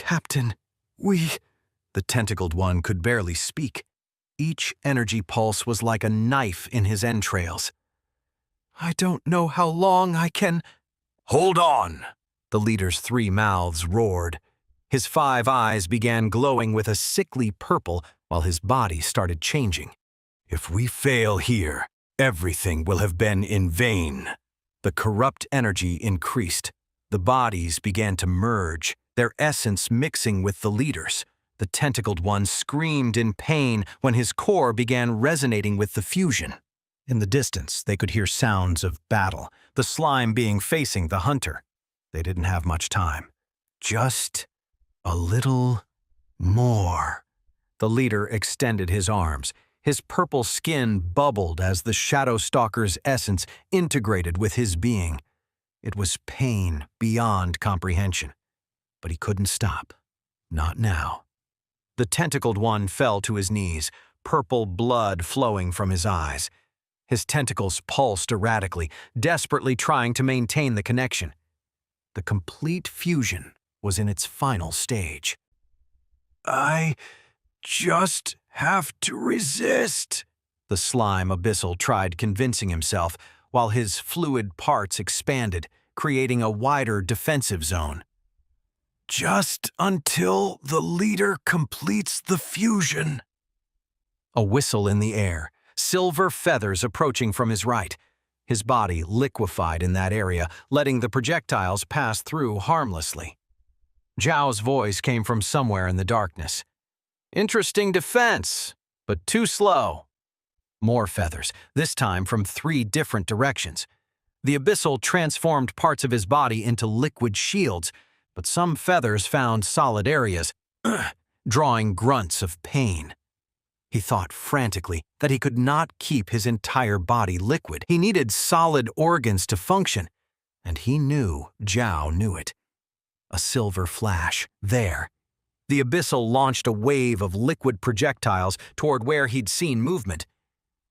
Captain, we... The tentacled one could barely speak. Each energy pulse was like a knife in his entrails. I don't know how long I can... Hold on! The leader's 3 mouths roared. His 5 eyes began glowing with a sickly purple while his body started changing. If we fail here, everything will have been in vain. The corrupt energy increased. The bodies began to merge, their essence mixing with the leader's. The tentacled one screamed in pain when his core began resonating with the fusion. In the distance, they could hear sounds of battle, the slime being facing the hunter. They didn't have much time. Just a little more. The leader extended his arms. His purple skin bubbled as the Shadow Stalker's essence integrated with his being. It was pain beyond comprehension. But he couldn't stop. Not now. The tentacled one fell to his knees, purple blood flowing from his eyes. His tentacles pulsed erratically, desperately trying to maintain the connection. The complete fusion was in its final stage. I just have to resist, the slime abyssal tried convincing himself, while his fluid parts expanded, creating a wider defensive zone. Just until the leader completes the fusion. A whistle in the air, silver feathers approaching from his right. His body liquefied in that area, letting the projectiles pass through harmlessly. Jiao's voice came from somewhere in the darkness. Interesting defense, but too slow. More feathers, this time from 3 different directions. The abyssal transformed parts of his body into liquid shields, but some feathers found solid areas, drawing grunts of pain. He thought frantically that he could not keep his entire body liquid. He needed solid organs to function, and he knew Jiao knew it. A silver flash, there. The abyssal launched a wave of liquid projectiles toward where he'd seen movement,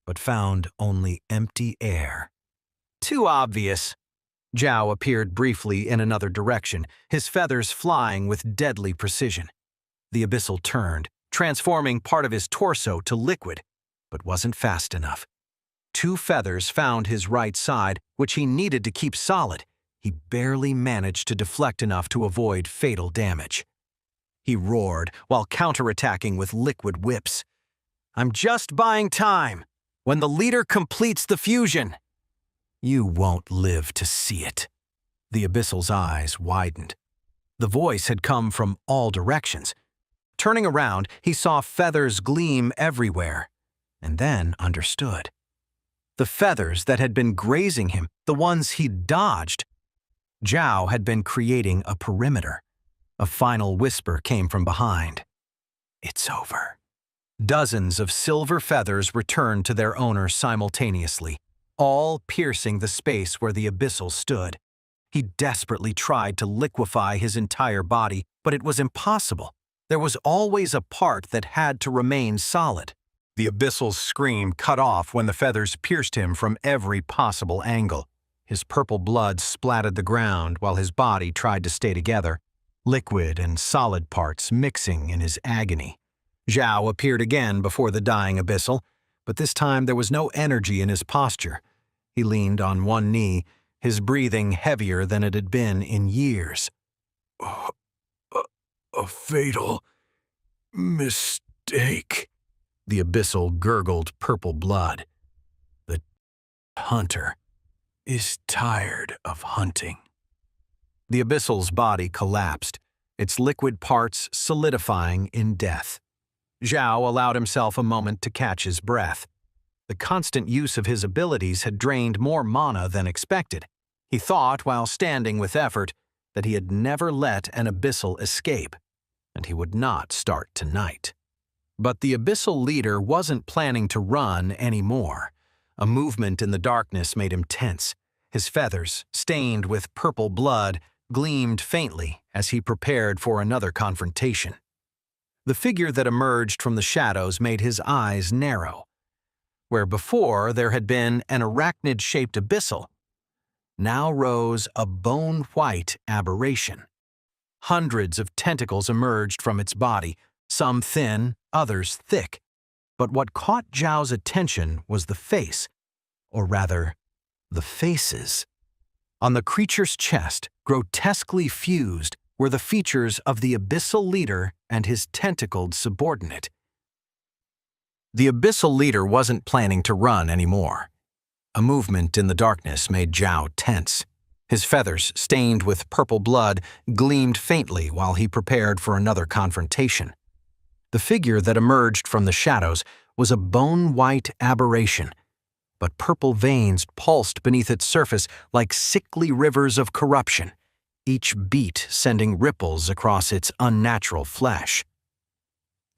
but found only empty air. Too obvious. Jiao appeared briefly in another direction, his feathers flying with deadly precision. The abyssal turned, transforming part of his torso to liquid, but wasn't fast enough. 2 feathers found his right side, which he needed to keep solid. He barely managed to deflect enough to avoid fatal damage. He roared while counterattacking with liquid whips. I'm just buying time. When the leader completes the fusion, you won't live to see it. The abyssal's eyes widened. The voice had come from all directions. Turning around, he saw feathers gleam everywhere, and then understood. The feathers that had been grazing him, the ones he'd dodged. Jiao had been creating a perimeter. A final whisper came from behind. It's over. Dozens of silver feathers returned to their owner simultaneously, all piercing the space where the abyssal stood. He desperately tried to liquefy his entire body, but it was impossible. There was always a part that had to remain solid. The abyssal's scream cut off when the feathers pierced him from every possible angle. His purple blood splattered the ground while his body tried to stay together, liquid and solid parts mixing in his agony. Jiao appeared again before the dying abyssal, but this time there was no energy in his posture. He leaned on one knee, his breathing heavier than it had been in years. A fatal mistake. The abyssal gurgled purple blood. The hunter is tired of hunting. The abyssal's body collapsed, its liquid parts solidifying in death. Jiao allowed himself a moment to catch his breath. The constant use of his abilities had drained more mana than expected. He thought, while standing with effort, that he had never let an abyssal escape, and he would not start tonight. But the abyssal leader wasn't planning to run anymore. A movement in the darkness made him tense. His feathers, stained with purple blood, gleamed faintly as he prepared for another confrontation. The figure that emerged from the shadows made his eyes narrow. Where before there had been an arachnid-shaped abyssal, now rose a bone-white aberration. Hundreds of tentacles emerged from its body, some thin, others thick. But what caught Jiao's attention was the face, or rather, the faces. On the creature's chest, grotesquely fused, were the features of the abyssal leader and his tentacled subordinate. The abyssal leader wasn't planning to run anymore. A movement in the darkness made Jiao tense. His feathers, stained with purple blood, gleamed faintly while he prepared for another confrontation. The figure that emerged from the shadows was a bone-white aberration, but purple veins pulsed beneath its surface like sickly rivers of corruption, each beat sending ripples across its unnatural flesh.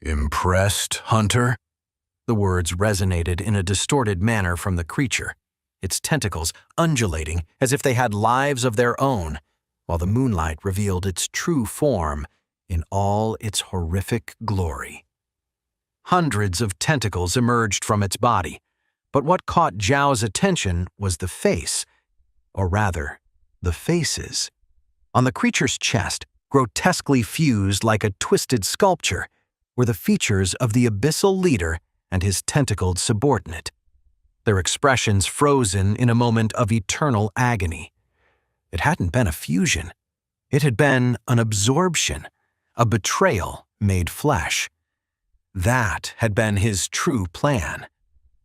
"Impressed, Hunter?" The words resonated in a distorted manner from the creature, its tentacles undulating as if they had lives of their own, while the moonlight revealed its true form in all its horrific glory. Hundreds of tentacles emerged from its body, but what caught Jiao's attention was the face, or rather, the faces. On the creature's chest, grotesquely fused like a twisted sculpture, were the features of the abyssal leader and his tentacled subordinate, their expressions frozen in a moment of eternal agony. It hadn't been a fusion. It had been an absorption, a betrayal made flesh. That had been his true plan.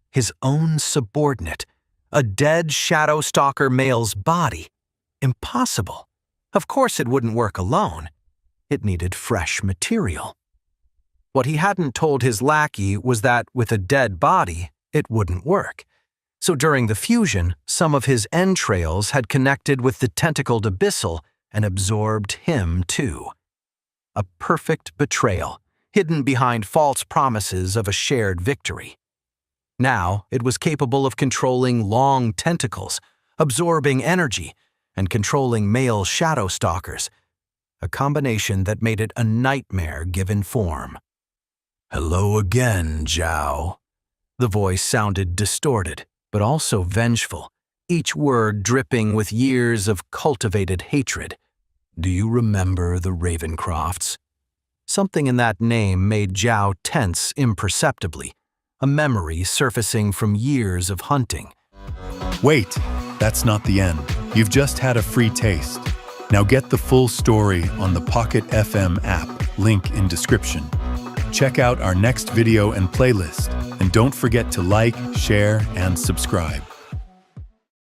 His own subordinate, a dead Shadow Stalker male's body. Impossible. Of course it wouldn't work alone. It needed fresh material. What he hadn't told his lackey was that with a dead body, it wouldn't work. So during the fusion, some of his entrails had connected with the tentacled abyssal and absorbed him too. A perfect betrayal, hidden behind false promises of a shared victory. Now it was capable of controlling long tentacles, absorbing energy, and controlling male Shadow Stalkers, a combination that made it a nightmare given form. "Hello again, Jiao." The voice sounded distorted, but also vengeful, each word dripping with years of cultivated hatred. "Do you remember the Ravencrofts?" Something in that name made Jiao tense imperceptibly, a memory surfacing from years of hunting. Wait, that's not the end. You've just had a free taste. Now get the full story on the Pocket FM app, link in description. Check out our next video and playlist, and don't forget to like, share, and subscribe.